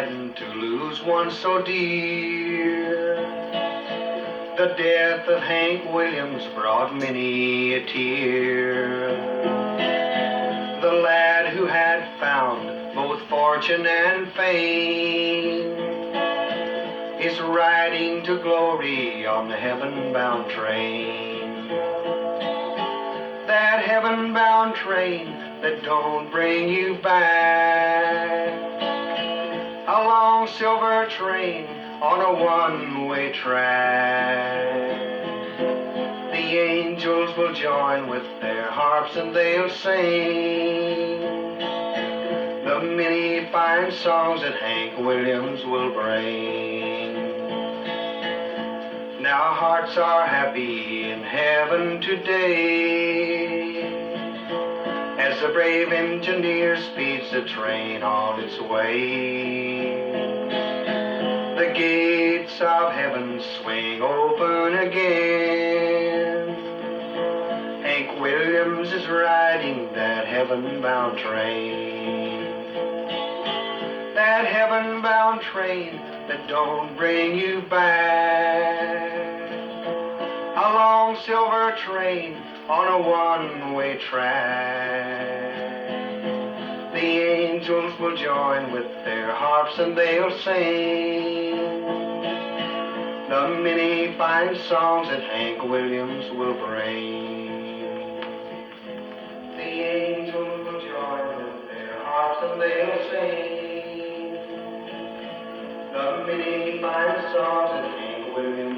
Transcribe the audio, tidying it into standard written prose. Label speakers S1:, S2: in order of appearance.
S1: saddened to lose one so dear. The death of Hank Williams brought many a tear. The lad who had found both fortune and fame is riding to glory on the heaven-bound train. That heaven-bound train that don't bring you back. A long silver train on a one-way track. The angels will join with their harps and they'll sing the many fine songs that Hank Williams will bring. Now hearts are happy in heaven today as the brave engineer speeds the train on its way. The gates of heaven swing open again. Hank Williams is riding that heaven-bound train. That heaven-bound train that don't bring you back. A long silver train on a one-way track. The angels will join with their harps and they'll sing the many fine songs that Hank Williams will bring. The angels will join with their harps and they'll sing the many fine songs that Hank Williams